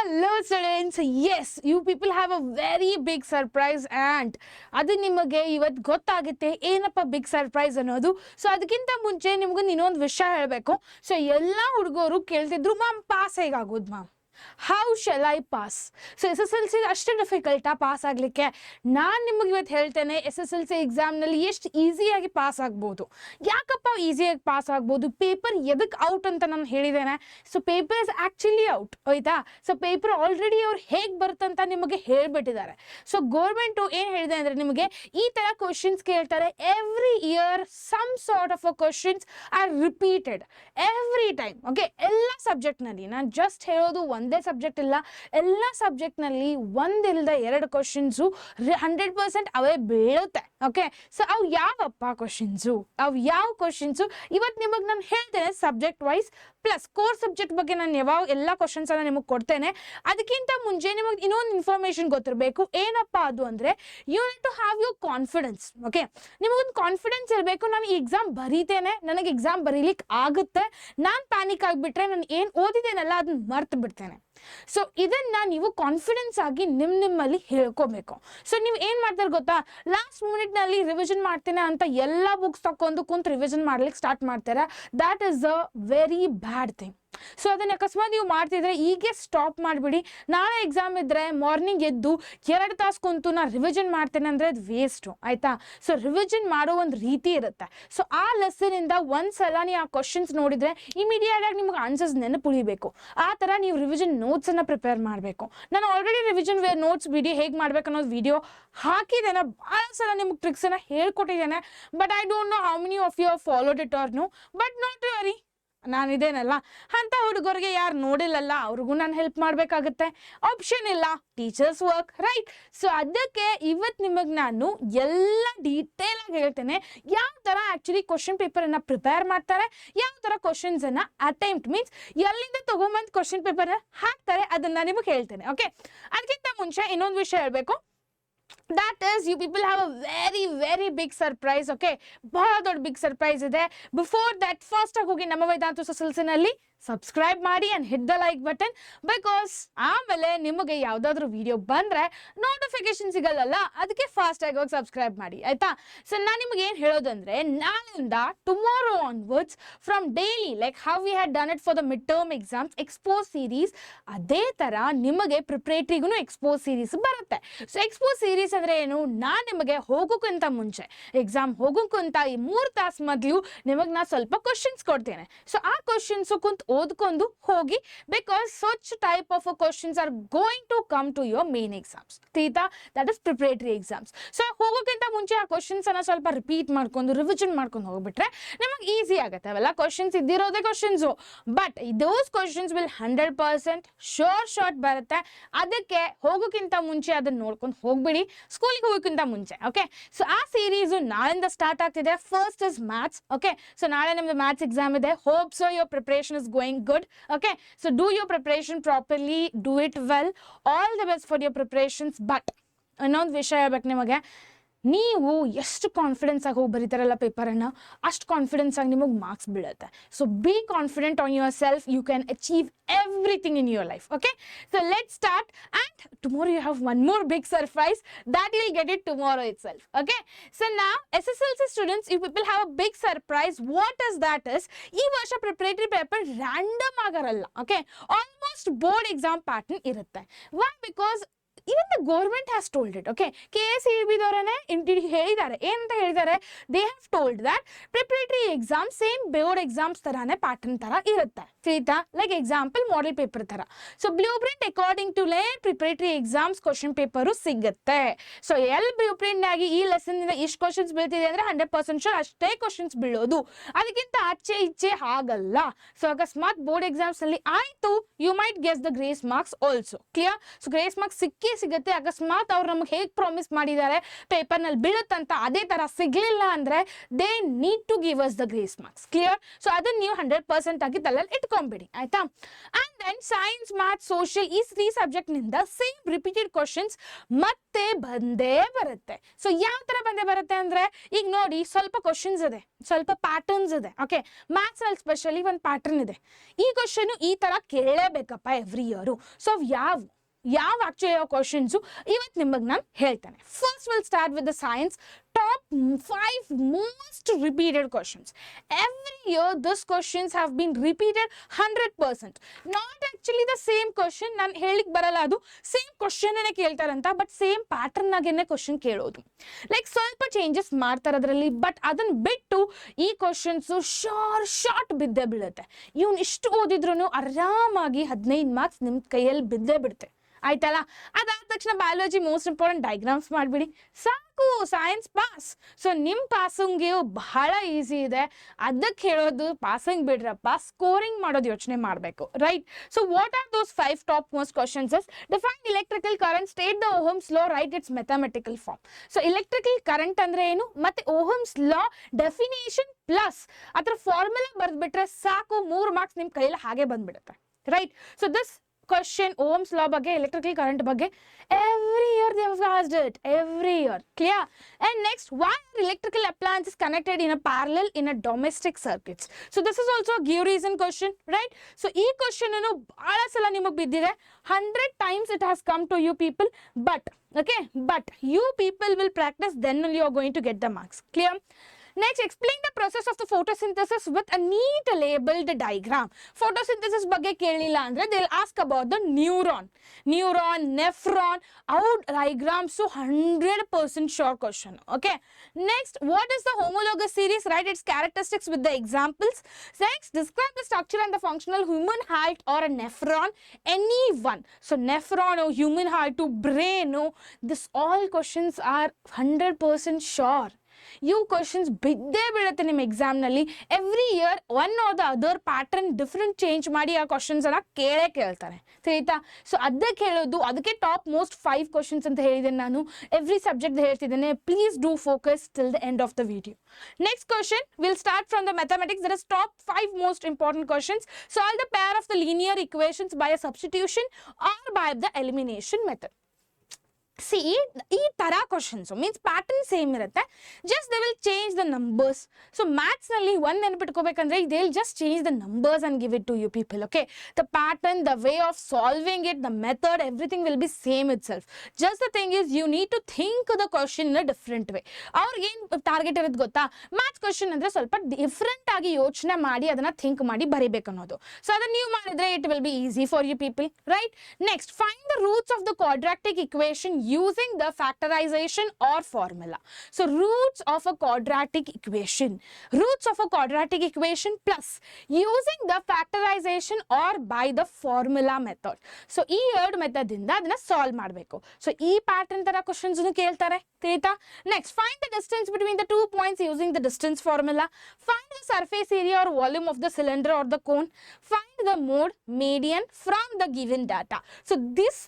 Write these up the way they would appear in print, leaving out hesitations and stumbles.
Hello students, yes, you people have a very big surprise and ಅದು ನಿಮಗೆ ಇವತ್ತು ಗೊತ್ತಾಗುತ್ತೆ ಏನಪ್ಪ ಬಿಗ್ ಸರ್ಪ್ರೈಸ್ ಅನ್ನೋದು. ಸೊ ಅದಕ್ಕಿಂತ ಮುಂಚೆ ನಿಮ್ಗೆ ಇನ್ನೊಂದು ವಿಷಯ ಹೇಳಬೇಕು. ಸೊ ಎಲ್ಲ ಹುಡುಗರು ಕೇಳ್ತಿದ್ರು ಮ್ಯಾಮ್ ಪಾಸ್ ಹೇಗಾಗೋದು ma'am, how shall I pass? So SSLC ಅಷ್ಟೇ ಡಿಫಿಕಲ್ಟಾ ಪಾಸ್ ಆಗಲಿಕ್ಕೆ? ನಾನು ನಿಮಗೆ ಇವತ್ತು ಹೇಳ್ತೇನೆ SSLC ಎಕ್ಸಾಮ್ನಲ್ಲಿ ಎಷ್ಟು ಈಸಿಯಾಗಿ ಪಾಸ್ ಆಗ್ಬೋದು. ಯಾಕಪ್ಪ ಈಸಿಯಾಗಿ ಪಾಸ್ ಆಗ್ಬೋದು? ಪೇಪರ್ ಎದಕ್ಕೆ ಔಟ್ ಅಂತ ನಾನು ಹೇಳಿದ್ದೇನೆ. So paper is actually out, ಆಯ್ತಾ? ಸೊ ಪೇಪರ್ ಆಲ್ರೆಡಿ ಅವ್ರು ಹೇಗೆ ಬರುತ್ತಂತ ನಿಮಗೆ ಹೇಳಿಬಿಟ್ಟಿದ್ದಾರೆ. ಸೊ ಗೌರ್ಮೆಂಟು ಏನು ಹೇಳಿದೆ ಅಂದರೆ ನಿಮಗೆ ಈ ಥರ ಕ್ವಶನ್ಸ್ ಕೇಳ್ತಾರೆ every year. Some sort of a questions are repeated every time. Okay, ಎಲ್ಲ ಸಬ್ಜೆಕ್ಟ್ನಲ್ಲಿ, ನಾನು ಜಸ್ಟ್ ಹೇಳೋದು ಒಂದೇ ಸಬ್ಜೆಕ್ಟ್ ಇಲ್ಲ, ಎಲ್ಲ ಸಬ್ಜೆಕ್ಟ್ನಲ್ಲಿ ಒಂದಿಲ್ಲದ ಎರಡು ಕ್ವಶನ್ಸು 100% ಅವೇ ಬೀಳುತ್ತೆ. ಓಕೆ, ಸೊ ಅವು ಯಾವಪ್ಪ ಕ್ವಶನ್ಸು, ಅವು ಯಾವ ಕ್ವಶನ್ಸು ಇವತ್ತು ನಿಮಗೆ ನಾನು ಹೇಳ್ತೇನೆ subject wise plus core subject ಬಗ್ಗೆ ನಾನು ಯಾವಾಗ ಎಲ್ಲ ಕ್ವಶನ್ಸನ್ನು ನಿಮಗೆ ಕೊಡ್ತೇನೆ. ಅದಕ್ಕಿಂತ ಮುಂಚೆ ನಿಮಗೆ ಇನ್ನೊಂದು ಇನ್ಫಾರ್ಮೇಷನ್ ಗೊತ್ತಿರಬೇಕು. ಏನಪ್ಪ ಅದು ಅಂದರೆ you need to have your confidence. Okay, ನಿಮಗೊಂದು ಕಾನ್ಫಿಡೆನ್ಸ್ ಇರಬೇಕು. ನಾನು ಈ ಎಕ್ಸಾಮ್ ಬರೀತೇನೆ, ನನಗೆ ಎಕ್ಸಾಮ್ ಬರೀಲಿಕ್ಕೆ ಆಗುತ್ತೆ, ನಾನು ಪ್ಯಾನಿಕ್ ಆಗಿಬಿಟ್ರೆ ನಾನು ಏನು ಓದಿದ್ದೇನಲ್ಲ ಅದನ್ನ ಮರ್ತು ಬಿಡ್ತೇನೆ. ಸೊ ಇದನ್ನ ನೀವು ಕಾನ್ಫಿಡೆನ್ಸ್ ಆಗಿ ನಿಮ್ಮಲ್ಲಿ ಹೇಳ್ಕೋಬೇಕು. ಸೊ ನೀವು ಏನು ಮಾಡ್ತಾರೆ ಗೊತ್ತಾ, ಲಾಸ್ಟ್ ಮಿನಿಟ್ನಲ್ಲಿ ರಿವಿಷನ್ ಮಾಡ್ತೇನೆ ಅಂತ ಎಲ್ಲ ಬುಕ್ಸ್ ತಗೊಂಡು ಕುಂತು ರಿವಿಷನ್ ಮಾಡ್ಲಿಕ್ಕೆ ಸ್ಟಾರ್ಟ್ ಮಾಡ್ತಾರೆ. That is a very bad thing. So ಅದನ್ನು ಅಕಸ್ಮಾತ್ ನೀವು ಮಾಡ್ತಿದ್ರೆ ಈಗೇ ಸ್ಟಾಪ್ ಮಾಡಿಬಿಡಿ. ನಾಳೆ ಎಕ್ಸಾಮ್ ಇದ್ದರೆ ಮಾರ್ನಿಂಗ್ ಎದ್ದು 2 ತಾಸು ಕುಂತು ನಾನು ರಿವಿಷನ್ ಮಾಡ್ತೇನೆ ಅಂದರೆ ಅದು ವೇಸ್ಟು, ಆಯಿತಾ? ಸೊ ರಿವಿಷನ್ ಮಾಡೋ ಒಂದು ರೀತಿ ಇರುತ್ತೆ. ಸೊ ಆ ಲೆಸನಿಂದ ಒಂದು ಸಲ ನೀವು ಆ ಕ್ವಶನ್ಸ್ ನೋಡಿದರೆ ಇಮಿಡಿಯೇಟಾಗಿ ನಿಮ್ಗೆ ಆನ್ಸರ್ಸ್ ನೆನಪುಳಿಬೇಕು. ಆ ಥರ ನೀವು ರಿವಿಷನ್ ನೋಟ್ಸನ್ನು ಪ್ರಿಪೇರ್ ಮಾಡಬೇಕು. ನಾನು ಆಲ್ರೆಡಿ ರಿವಿಷನ್ ನೋಟ್ಸ್ ವಿಡಿಯೋ ಹೇಗೆ ಮಾಡ್ಬೇಕು ಅನ್ನೋದು ವಿಡಿಯೋ ಹಾಕಿದ್ದೇನೆ, ಭಾಳ ಸಲ ನಿಮ್ಗೆ ಟ್ರಿಕ್ಸನ್ನು ಹೇಳ್ಕೊಟ್ಟಿದ್ದೇನೆ. But I don't know how many of you have followed it or no, but not very. ನಾನಿದೇನಲ್ಲ ಅಂಥ ಹುಡುಗರಿಗೆ ಯಾರು ನೋಡಿಲ್ಲಲ್ಲ ಅವ್ರಿಗೂ ನಾನು ಹೆಲ್ಪ್ ಮಾಡಬೇಕಾಗುತ್ತೆ. ಆಪ್ಷನ್ ಇಲ್ಲ, ಟೀಚರ್ಸ್ ವರ್ಕ್, ರೈಟ್? ಸೊ ಅದಕ್ಕೆ ಇವತ್ತು ನಿಮಗೆ ನಾನು ಎಲ್ಲ ಡೀಟೇಲಾಗಿ ಹೇಳ್ತೇನೆ ಯಾವ ಥರ ಆ್ಯಕ್ಚುಲಿ ಕ್ವಶನ್ ಪೇಪರನ್ನು ಪ್ರಿಪೇರ್ ಮಾಡ್ತಾರೆ, ಯಾವ ಥರ ಕ್ವಶನ್ಸನ್ನು ಅಟೆಂಪ್ಟ್ ಮೀನ್ಸ್ ಎಲ್ಲಿಂದ ತೊಗೊಂಬಂದು ಕ್ವಶನ್ ಪೇಪರ್ ಹಾಕ್ತಾರೆ ಅದನ್ನು ನಿಮಗೆ ಹೇಳ್ತೇನೆ. ಓಕೆ, ಅದಕ್ಕಿಂತ ಮುಂಚೆ ಇನ್ನೊಂದು ವಿಷಯ ಹೇಳಬೇಕು. That is, you people have a very very big surprise. Okay, ಬಹಳ ದೊಡ್ಡ ಬಿಗ್ ಸರ್ಪ್ರೈಸ್ ಇದೆ. ಬಿಫೋರ್ ದಟ್ ಫಾಸ್ಟ್ ಆಗಿ ಹೋಗಿ ನಮ್ಮ ವೇದಾಂತ ಸೊಸೈಟಿನಲ್ಲಿ ಸಬ್ಸ್ಕ್ರೈಬ್ ಮಾಡಿ and hit the like button, because ಆಮೇಲೆ ನಿಮಗೆ ಯಾವುದಾದ್ರೂ ವಿಡಿಯೋ ಬಂದರೆ ನೋಟಿಫಿಕೇಶನ್ ಸಿಗಲ್ಲಲ್ಲ, ಅದಕ್ಕೆ ಫಾಸ್ಟಾಗಿ ಹೋಗಿ ಸಬ್ಸ್ಕ್ರೈಬ್ ಮಾಡಿ, ಆಯಿತಾ? ಸೊ ನಾನು ನಿಮಗೆ ಏನು ಹೇಳೋದಂದರೆ ನಾಳೆಯಿಂದ tomorrow onwards from daily like how we had done it for the mid term exams expose series, ಅದೇ ಥರ ನಿಮಗೆ ಪ್ರಿಪ್ರೇಟ್ರಿಗೂ ಎಕ್ಸ್ಪೋಸ್ ಸೀರೀಸ್ ಬರುತ್ತೆ. ಸೊ ಎಕ್ಸ್ಪೋಸ್ ಸೀರೀಸ್ ಅಂದರೆ ಏನು, ನಾನು ನಿಮಗೆ ಹೋಗೋಕ್ಕಿಂತ ಮುಂಚೆ ಎಕ್ಸಾಮ್ ಹೋಗೋಕ್ಕಿಂತ ಈ 3 ತಾಸು ಮೊದಲು ನಿಮಗೆ ನಾನು ಸ್ವಲ್ಪ ಕ್ವಶನ್ಸ್ ಕೊಡ್ತೇನೆ. ಸೊ ಆ ಕ್ವಶನ್ಸು ಕುಂತು ಓದ್ಕೊಂಡು ಹೋಗಿ, because such type of questions are going to come to your main exams, ಥೀತಾ? That is preparatory exams. So ಹೋಗೋಕ್ಕಿಂತ ಮುಂಚೆ ಆ ಕ್ವಶನ್ಸನ್ನು ಸ್ವಲ್ಪ ರಿಪೀಟ್ ಮಾಡ್ಕೊಂಡು ರಿವಿಷನ್ ಮಾಡ್ಕೊಂಡು ಹೋಗ್ಬಿಟ್ರೆ ನಿಮಗೆ ಈಸಿ ಆಗುತ್ತೆ. ಅವೆಲ್ಲ ಕ್ವಶನ್ಸ್ ಇದ್ದಿರೋದೇ questions, but those questions will 100% short ಬರುತ್ತೆ. ಅದಕ್ಕೆ ಹೋಗೋಕ್ಕಿಂತ ಮುಂಚೆ ಅದನ್ನು ನೋಡ್ಕೊಂಡು ಹೋಗ್ಬಿಡಿ ಸ್ಕೂಲಿಗೆ ಹೋಗೋಕ್ಕಿಂತ ಮುಂಚೆ. ಓಕೆ, ಸೊ ಆ ಸೀರೀಸು ನಾಳೆಯಿಂದ ಸ್ಟಾರ್ಟ್ ಆಗ್ತಿದೆ. First is maths. Okay, so ನಾಳೆ ನಿಮ್ಮದು ಮ್ಯಾಥ್ಸ್ ಎಕ್ಸಾಮ್ ಇದೆ. Hope so your preparation is going good. Okay, so do your preparation properly, do it well, all the best for your preparations. But ಇನ್ನೊಂದು ವಿಷಯ ಹೇಳ್ಬೇಕು ನಿಮಗೆ, ನೀವು ಎಷ್ಟು ಕಾನ್ಫಿಡೆನ್ಸ್ ಆಗಿ ಹೋಗಿ ಬರೀತಾರಲ್ಲ ಪೇಪರನ್ನು, ಅಷ್ಟು ಕಾನ್ಫಿಡೆನ್ಸ್ ಆಗಿ ನಿಮಗೆ ಮಾರ್ಕ್ಸ್ ಬೀಳುತ್ತೆ. So be confident on yourself, you can achieve everything in your life. Okay, so let's start, and tomorrow you have one more big surprise that you'll get it tomorrow itself. Okay, so now SSLC students, you people have a big surprise. What is that is, ee varsha preparatory paper random agaralla. Okay, almost board exam pattern irutte. Why? Because even the government has told it. Okay, KSEB ದವರನೇ ಹೇಳಿದ್ದಾರೆ. ಏನಂತ ಹೇಳಿದ್ದಾರೆ, they have told that preparatory exam same board exams ಥರನೇ pattern ಥರ ಇರುತ್ತೆ, ಆಯ್ತಾ? Like example model paper ಥರ. So blue print according to preparatory exams question paper ಸಿಗುತ್ತೆ. ಸೊ ಬ್ಲೂ ಪ್ರಿಂಟ್ ಆಗಿ ಈ ಲೆಸನ್ನಿಂದ ಇಷ್ಟು ಕ್ವಶನ್ಸ್ ಬೀಳ್ತಿದೆ ಅಂದರೆ 100% ಶೋರ್ ಅಷ್ಟೇ ಕ್ವಶನ್ಸ್ ಬೀಳೋದು, ಅದಕ್ಕಿಂತ ಆಚೆ ಈಚೆ ಆಗಲ್ಲ. ಸೊ ಅಕಸ್ಮಾತ್ ಬೋರ್ಡ್ ಎಕ್ಸಾಮ್ಸ್ನಲ್ಲಿ ಆಯಿತು, you might guess the grace marks also. Clear? So grace marks ಸಿಕ್ಕಿ ಸಿಕ್ಕೇ ಸಿಗುತ್ತೆ. ಅಕಸ್ಮಾತ್ ಅವ್ರು ನಮ್ಗೆ ಹೇಗೆ ಪ್ರಾಮಿಸ್ ಮಾಡಿದ್ದಾರೆ ಪೇಪರ್ನಲ್ಲಿ ಬೀಳುತ್ತಂತ ಅದೇ ಥರ ಸಿಗಲಿಲ್ಲ ಅಂದರೆ they need to give us the grace marks. Clear? So ಅದನ್ನು ನೀವು 100% ಆಗಿ ತಲೆಯಲ್ಲಿ ಇಟ್ಕೊಂಬಿಡಿ, ಆಯ್ತಾ? And then science, maths, social ಈ 3 ಸಬ್ಜೆಕ್ಟ್ನಿಂದ ಸೇಮ್ ರಿಪೀಟೆಡ್ ಕ್ವಶನ್ಸ್ ಮತ್ತೆ ಬಂದೇ ಬರುತ್ತೆ. ಸೊ ಯಾವ ಥರ ಬಂದೇ ಬರುತ್ತೆ ಅಂದರೆ, ಈಗ ನೋಡಿ ಸ್ವಲ್ಪ ಕ್ವಶನ್ಸ್ ಇದೆ, ಸ್ವಲ್ಪ ಪ್ಯಾಟರ್ನ್ಸ್ ಇದೆ. ಓಕೆ, ಮ್ಯಾಥ್ಸಲ್ಲಿ ಸ್ಪೆಷಲಿ ಒಂದು ಪ್ಯಾಟರ್ನ್ ಇದೆ. ಈ ಕ್ವಶನು ಈ ಥರ ಕೇಳಲೇಬೇಕಪ್ಪ ಎವ್ರಿ ಇಯರು. ಸೊ ಯಾವ ಆಕ್ಚುಲಿ ಯಾವ ಕ್ವಶನ್ಸು ಇವತ್ತು ನಿಮಗೆ ನಾನು ಹೇಳ್ತೇನೆ. First will start with the science top 5 most repeated questions. Every year these questions have been repeated 100%. Not actually the same question. ನಾನು ಹೇಳಿಕ್ ಬರಲ್ಲ, ಅದು ಸೇಮ್ ಕ್ವಶನ್ ಏನೇ ಕೇಳ್ತಾರಂತ, ಬಟ್ ಸೇಮ್ ಪ್ಯಾಟರ್ನ್ ಆಗೇನೆ ಕ್ವಶನ್ ಕೇಳೋದು. ಲೈಕ್ ಸ್ವಲ್ಪ ಚೇಂಜಸ್ ಮಾಡ್ತಾರೆ ಅದರಲ್ಲಿ, ಬಟ್ ಅದನ್ನ ಬಿಟ್ಟು ಈ ಕ್ವಶನ್ಸು ಶಾರ್ಟ್ ಬಿದ್ದೇ ಬೀಳುತ್ತೆ. ಇವ್ನು ಇಷ್ಟು ಓದಿದ್ರು ಆರಾಮಾಗಿ 15 ಮಾರ್ಕ್ಸ್ ನಿಮ್ಮ ಕೈಯಲ್ಲಿ ಬಿದ್ದೇ ಬಿಡುತ್ತೆ, ಆಯ್ತಲ್ಲ? ಅದಾದ ತಕ್ಷಣ ಬಯಾಲಜಿ ಮೋಸ್ಟ್ ಇಂಪಾರ್ಟೆಂಟ್ ಡೈಗ್ರಾಮ್ಸ್ ಮಾಡಿಬಿಡಿ, ಸಾಕು, ಸೈನ್ಸ್ ಪಾಸ್. ಸೊ ನಿಮ್ಮ ಪಾಸಿಂಗ್ಗೆ ಬಹಳ ಈಸಿ ಇದೆ. ಅದಕ್ಕೆ ಹೇಳೋದು ಪಾಸಿಂಗ್ ಬಿಡ್ರಪ್ಪ, ಸ್ಕೋರಿಂಗ್ ಮಾಡೋದು ಯೋಚನೆ ಮಾಡಬೇಕು, right? So what are those 5 top most questions? Define electrical current, state the Ohm's law, right it's mathematical form. So electrical current ಅಂದ್ರೆ ಏನು, ಮತ್ತೆ ಓಹಮ್ಸ್ ಲಾ ಡೆಫಿನೇಷನ್ ಪ್ಲಸ್ ಅದರ ಫಾರ್ಮುಲಾ ಬರೆದ್ಬಿಟ್ರೆ ಸಾಕು, 3 ಮಾರ್ಕ್ಸ್ ನಿಮ್ಮ ಕೈಯಲ್ಲಿ ಹಾಗೆ ಬಂದ್ಬಿಡುತ್ತೆ, right? So this question Ohm's law ಬಗ್ಗೆ, electrical current ಬಗ್ಗೆ every year they have asked it, every year. Clear? And next, why are electrical appliances connected in a parallel in a domestic circuits? So this is also a give reason question, right? So ee question ಏನು ಬಹಳ ಸಲ ನಿಮಗೆ ಬಿದ್ದಿದೆ, 100 times it has come to you people, but you people will practice, then only you are going to get the marks. Clear? Next, explain the process of the photosynthesis with a neat labeled diagram. Photosynthesis ಬಗ್ಗೆ ಕೇಳಿಲ್ಲ ಅಂದ್ರೆ they'll ask about the neuron, nephron, out diagrams. So 100% sure question. Okay. Next, what is the homologous series? Write its characteristics with the examples. Next, describe the structure and the functional human heart or a nephron. Any one. So nephron or human heart to brain. This all questions are 100% sure. You questions ಬಿದ್ದೇ ಬೀಳುತ್ತೆ ನಿಮ್ಮ ಎಕ್ಸಾಮ್ನಲ್ಲಿ. Every year one or the other pattern different change ಮಾಡಿ ಆ questions ಅನ್ನ ಕೇಳ್ತಾರೆ, ತಿಳಿತಾ? So ಅದಕ್ಕೆ ಹೇಳೋದು, ಅದಕ್ಕೆ ಟಾಪ್ ಮೋಸ್ಟ್ 5 ಕ್ವಶನ್ಸ್ ಅಂತ ಹೇಳಿದ್ದೇನೆ ನಾನು. ಎವ್ರಿ ಸಬ್ಜೆಕ್ಟ್ ಹೇಳ್ತಿದ್ದೇನೆ. Please do focus till the end of the video. Next question will start from the mathematics. There is top 5 most important questions. Solve the pair of the linear equations by a substitution or by the elimination method. See ಈ ಥರ questions means pattern same ಇರುತ್ತೆ, just they will change the numbers. So ಮ್ಯಾಥ್ಸ್ನಲ್ಲಿ ಒಂದು ನೆನಪಿಟ್ಕೋಬೇಕಂದ್ರೆ they will just change the numbers and give it to you people. Okay, the pattern, the way of solving it, the method, everything will be same itself. Just the thing is you need to think the question in a different way. ಅವ್ರಿಗೇನು target ಇರೋದು ಗೊತ್ತಾ? Maths question ಅಂದರೆ ಸ್ವಲ್ಪ different ಆಗಿ ಯೋಚನೆ ಮಾಡಿ ಅದನ್ನು think ಮಾಡಿ ಬರೀಬೇಕು ಅನ್ನೋದು. ಸೊ ಅದನ್ನು ನೀವು ಮಾಡಿದ್ರೆ it will be easy for you people, right? Next, find the roots of the quadratic equation using the factorization or formula. So roots of a quadratic equation plus using the factorization or by the formula method. So ಈ ಎರಡು method ಇಂದ ಅದನ್ನ solve ಮಾಡಬೇಕು. So ಈ pattern ತರ questions ಕೇಳ್ತಾರೆ, ತಿಳಿತಾ? Next, find the distance between the 2 points using the distance formula. Find the surface area or volume of the cylinder or the cone. Find the mode median from the given data. So this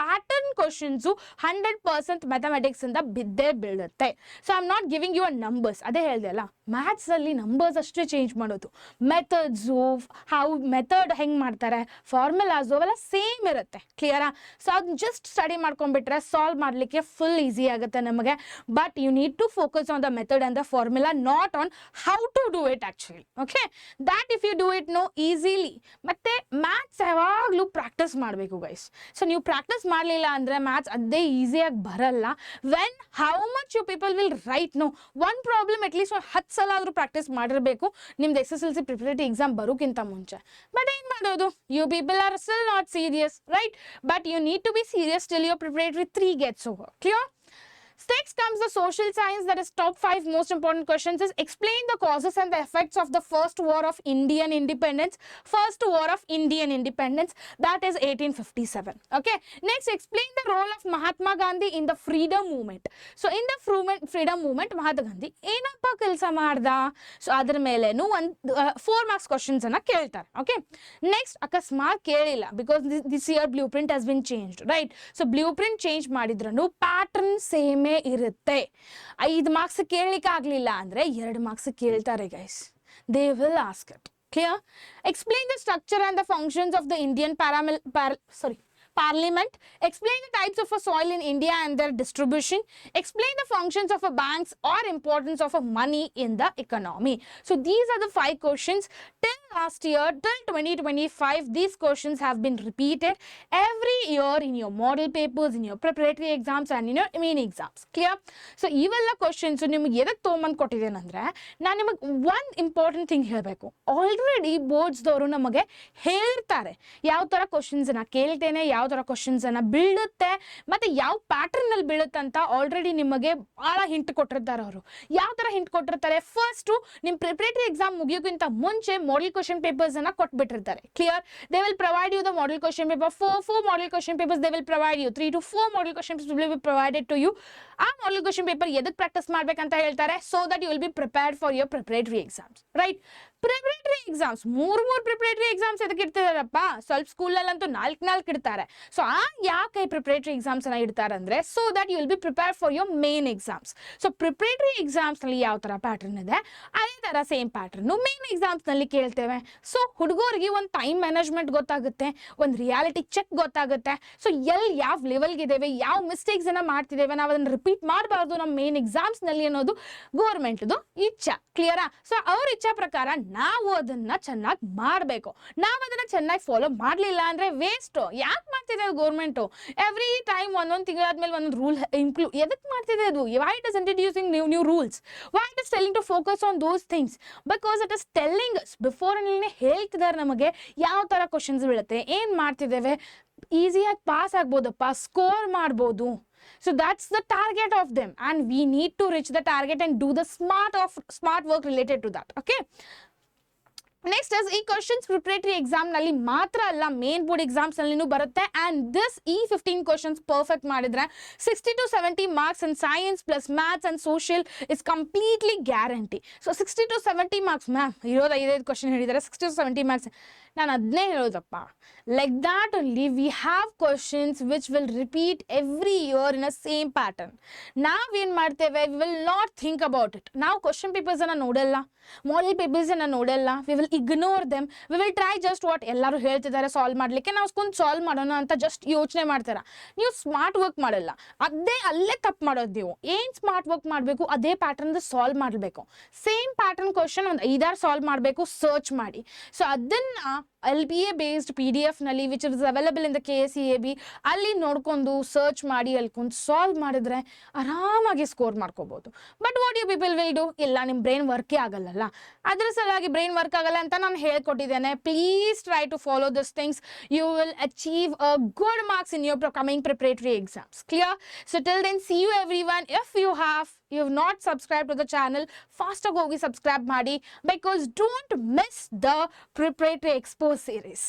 pattern questions 100% mathematics ಇಂದ ಬಿದ್ದೇ ಬೀಳುತ್ತೆ. So I am not giving you numbers. ಅದೇ ಹೇಳಿದೆ ಅಲ್ಲ, maths ಅಲ್ಲಿ numbers ಅಷ್ಟೇ change ಮಾಡೋದು, methods method ಹೆಂಗೆ ಮಾಡ್ತಾರೆ, ಫಾರ್ಮುಲಾಸು ಅವೆಲ್ಲ ಸೇಮ್ ಇರುತ್ತೆ. ಕ್ಲಿಯರಾ? ಸೊ ಅದನ್ನ ಜಸ್ಟ್ ಸ್ಟಡಿ ಮಾಡ್ಕೊಂಡ್ಬಿಟ್ರೆ ಸಾಲ್ವ್ ಮಾಡಲಿಕ್ಕೆ ಫುಲ್ ಈಸಿ ಆಗುತ್ತೆ ನಮಗೆ. But you need to focus on the method and the formula, not on how to do it actually. Okay, that if you do it know easily. ಮತ್ತೆ maths ಯಾವಾಗಲೂ practice ಮಾಡಬೇಕು guys. So ನೀವು practice ಮಾಡಲಿಲ್ಲ ಅಂದರೆ maths ಅದೇ ಈಸಿಯಾಗಿ ಬರಲ್ಲ. When how much you people will write no one problem at least ಒಂದು 10 ಸಲ ಆದರೂ ಪ್ರಾಕ್ಟೀಸ್ ಮಾಡಿರಬೇಕು ನಿಮ್ದು SSLC ಪ್ರಿಪರೇಟರಿ ಎಕ್ಸಾಮ್ ಬರೋಕ್ಕಿಂತ ಮುಂಚೆ. ಬಟ್ ಏನು ಮಾಡೋದು, you people are still not serious, right? But you need to be serious till your preparatory 3 gets over. Clear? Next comes the social science, that is top 5 most important questions is explain the causes and the effects of the first war of Indian independence. First war of Indian independence, that is 1857. Okay. Next, explain the role of Mahatma Gandhi in the freedom movement. So in the freedom movement, Mahatma Gandhi ಏನಪ್ಪ ಕೆಲಸ ಮಾಡ್ದ? So ಅದ್ರ ಮೇಲೇನು ಒಂದು 4 marks questions ಅನ್ನ ಕೇಳ್ತಾರೆ. Okay. Next ಅಕಸ್ಮಾತ್ ಕೇಳಿಲ್ಲ because this year blue print has been changed, right? So blue print change ಮಾಡಿದ್ರೂ ಪ್ಯಾಟರ್ನ್ ಸೇಮೇ ಇರುತ್ತೆ. 5 marks ಕೇಳಲಿಕ್ಕೆ ಆಗ್ಲಿಲ್ಲ ಅಂದ್ರೆ 2 marks ಕೇಳ್ತಾರೆ guys. They will ask it. Clear? Explain the structure and the functions of the Indian Parliament. Explain the types of a soil in India and their distribution. Explain the functions of a banks or importance of a money in the economy. So these are the 5 questions. Till last year, till 2025, these questions have been repeated every year in your model papers, in your preparatory exams and in your main exams. Clear? So ಇವೆಲ್ಲ questions ನಿಮಗೆ ಎದಕ್ಕೆ ತೊಗೊಂಬಂದು ಕೊಟ್ಟಿದ್ದೇನೆಂದ್ರೆ ನಾನು ನಿಮಗೆ ಒಂದು important thing ಹೇಳಬೇಕು. Already ಬೋರ್ಡ್ಸ್ದವರು ನಮಗೆ ಹೇಳ್ತಾರೆ ಯಾವ ಥರ ಕ್ವಶನ್ಸನ್ನು ಕೇಳ್ತೇನೆ, ಯಾವ ಥರ ಕ್ವಶನ್ಸ್ ಅನ್ನ ಬೀಳುತ್ತೆ ಮತ್ತೆ ಯಾವ ಪ್ಯಾಟರ್ನ್ ಅಲ್ಲಿ ಬೀಳುತ್ತೆ ಅಂತ ಆಲ್ರೆಡಿ ನಿಮಗೆ ಬಹಳ ಹಿಂಟ್ ಕೊಟ್ಟಿರ್ತಾರೆ. ಅವರು ಯಾವ ತರ ಹಿಂಟ್ ಕೊಟ್ಟಿರ್ತಾರೆ? ಫಸ್ಟ್ ನಿಮ್ಮ ಪ್ರಿಪರೇಟರಿ ಎಕ್ಸಾಮ್ ಮುಗಿಯೋಕ್ಕಿಂತ ಮುಂಚೆ ಮಾಡೆಲ್ ಕ್ವಶನ್ ಪೇಪರ್ಸ್ ಅನ್ನ ಕೊಟ್ಬಿಟ್ಟಿರ್ತಾರೆ. Clear? They will provide you the model question paper. 4 model question papers they will provide you. 3 to 4 model question papers will be provided to you. ಆ model question paper ಎದಕ್ಕೆ practice ಮಾಡ್ಬೇಕಂತ ಹೇಳ್ತಾರೆ? So that you will be prepared for your preparatory exams, right? Preparatory exams ಮೂರು preparatory exams ಎದಕ್ಕೆ ಇಡ್ತಿದಾರಪ್ಪ? ಸ್ವಲ್ಪ ಸ್ಕೂಲಲ್ಲಂತೂ 4 ಇಡ್ತಾರೆ. So ಯಾಕೆ ಪ್ರಿಪರೇಟರಿ ಎಕ್ಸಾಮ್ಸ್ ಅನ್ನ ಇಡ್ತಾರೆ ಅಂದ್ರೆ so that you will be prepare for your main exams. So preparatory exams ನಲ್ಲಿ ಯಾವ ತರ ಪ್ಯಾಟರ್ನ್ ಇದೆ ಅದೇ ತರ ಸೇಮ್ ಪ್ಯಾಟರ್ನ್ ಮೇನ್ ಎಕ್ಸಾಮ್ಸ್ ನಲ್ಲಿ ಕೇಳ್ತೇವೆ. ಸೊ ಹುಡುಗರಿಗೆ ಒಂದು ಟೈಮ್ ಮ್ಯಾನೇಜ್ಮೆಂಟ್ ಗೊತ್ತಾಗುತ್ತೆ, ಒಂದು ರಿಯಾಲಿಟಿ ಚೆಕ್ ಗೊತ್ತಾಗುತ್ತೆ. ಸೊ ಯಾವ ಲೆವೆಲ್ಗೆ ಇದ್ದೇವೆ, ಯಾವ ಮಿಸ್ಟೇಕ್ಸ್ ಅನ್ನ ಮಾಡ್ತಿದ್ದೇವೆ, ನಾವು ಅದನ್ನ ರಿಪೀಟ್ ಮಾಡಬಾರ್ದು ನಮ್ಮ ಮೇನ್ ಎಕ್ಸಾಮ್ಸ್ ನಲ್ಲಿ ಅನ್ನೋದು ಗೌರ್ಮೆಂಟ್ದು ಇಚ್ಛಾ. ಕ್ಲಿಯರಾ? ಸೊ ಅವ್ರ ಇಚ್ಛಾ ಪ್ರಕಾರ ನಾವು ಅದನ್ನ ಚೆನ್ನಾಗಿ ಮಾಡಬೇಕು. ನಾವು ಅದನ್ನ ಚೆನ್ನಾಗಿ ಫಾಲೋ ಮಾಡಲಿಲ್ಲ ಅಂದ್ರೆ ವೇಸ್ಟ್. ಯಾಕೆ ಮಾಡ್ತಿದೆ ಗೌರ್ಮೆಂಟ್ ಎವ್ರಿ ಟೈಮ್ ಒಂದೊಂದು ತಿಂಗಳಾದ್ಮೇಲೆ ಒಂದೊಂದು ರೂಲ್ ಎದಕ್ಕೆ ಮಾಡ್ತಿದೆ ಅದು? Why it is introducing new rules? Why it is telling to focus on those things? Because it is telling before ಹೇಳ್ತಿದ್ದಾರೆ ನಮಗೆ ಯಾವ ತರ ಕ್ವಶನ್ಸ್ ಬೀಳುತ್ತೆ, ಏನ್ ಮಾಡ್ತಿದ್ದೇವೆ, ಈಸಿಯಾಗಿ ಪಾಸ್ ಆಗ್ಬೋದಪ್ಪ, ಸ್ಕೋರ್ ಮಾಡ್ಬೋದು. So that's the target of them and we need to reach the target and do the smart work related to that. Okay. Next is ಈ ಕ್ವಶನ್ಸ್ ಪ್ರಿಪರೇಟರಿ ಎಕ್ಸಾಮ್ ನಲ್ಲಿ ಮಾತ್ರ ಅಲ್ಲ ಮೇನ್ ಬೋರ್ಡ್ ಎಕ್ಸಾಮ್ಸ್ ನಲ್ಲಿನೂ ಬರುತ್ತೆ. And this ಈ 15 questions perfect ಮಾಡಿದ್ರೆ 60 to 70 marks in science plus maths and social is completely guarantee. So 60 to 70 marks ma'am ಇರೋದು 5 question ಹೇಳಿದ್ದಾರೆ, 60 to 70 marks. ನಾನು ಅದನ್ನೇ ಹೇಳೋದಪ್ಪ, like that only we have questions which will repeat every year in a same pattern. ನಾವೇನು ಮಾಡ್ತೇವೆ, we will not think about it. ನಾವು question ಪೇಪರ್ಸನ್ನು ನೋಡಲ್ಲ, ಮಾಡೆಲ್ ಪೇಪರ್ಸನ್ನು ನೋಡಲ್ಲ, we will ignore them. We will try just what ಎಲ್ಲರೂ ಹೇಳ್ತಿದ್ದಾರೆ solve ಮಾಡಲಿಕ್ಕೆ, ನಾವು ಸ್ಕೊಂಡು ಸಾಲ್ವ್ ಮಾಡೋಣ ಅಂತ ಜಸ್ಟ್ ಯೋಚನೆ ಮಾಡ್ತೀರಾ. ನೀವು ಸ್ಮಾರ್ಟ್ ವರ್ಕ್ ಮಾಡಲ್ಲ, ಅಲ್ಲೇ ತಪ್ಪು ಮಾಡೋದು. ನೀವು ಏನು ಸ್ಮಾರ್ಟ್ ವರ್ಕ್ ಮಾಡಬೇಕು, ಅದೇ ಪ್ಯಾಟರ್ನ್ ಸಾಲ್ವ್ ಮಾಡಬೇಕು. ಸೇಮ್ ಪ್ಯಾಟರ್ನ್ ಕ್ವಶನ್ ಒಂದು 5-6 ಸಾಲ್ವ್ ಮಾಡಬೇಕು ಸರ್ಚ್ ಮಾಡಿ. ಸೊ ಅದನ್ನು LPA ಬೇಸ್ಡ್ PDF ನಲ್ಲಿ which is available in the KSEAB ಅಲ್ಲಿ ನೋಡ್ಕೊಂಡು ಸರ್ಚ್ ಮಾಡಿ ಅಲ್ಕೊಂಡು ಸಾಲ್ವ್ ಮಾಡಿದ್ರೆ ಆರಾಮಾಗಿ ಸ್ಕೋರ್ ಮಾಡ್ಕೋಬಹುದು. But what you people will do? ಇಲ್ಲ, ನಿಮ್ಮ ಬ್ರೈನ್ ವರ್ಕೇ ಆಗಲ್ಲ. ಅದ್ರ ಸಲುವಾಗಿ ಬ್ರೈನ್ ವರ್ಕ್ ಆಗಲ್ಲ ಅಂತ ನಾನು ಹೇಳ್ಕೊಟ್ಟಿದ್ದೇನೆ. Please try to follow this things. You will achieve a good marks in your coming preparatory exams. Clear? So till then see you everyone. If you have not subscribed to the channel, fast ಹೋಗಿ subscribe ಮಾಡಿ, because don't miss the preparatory expo series.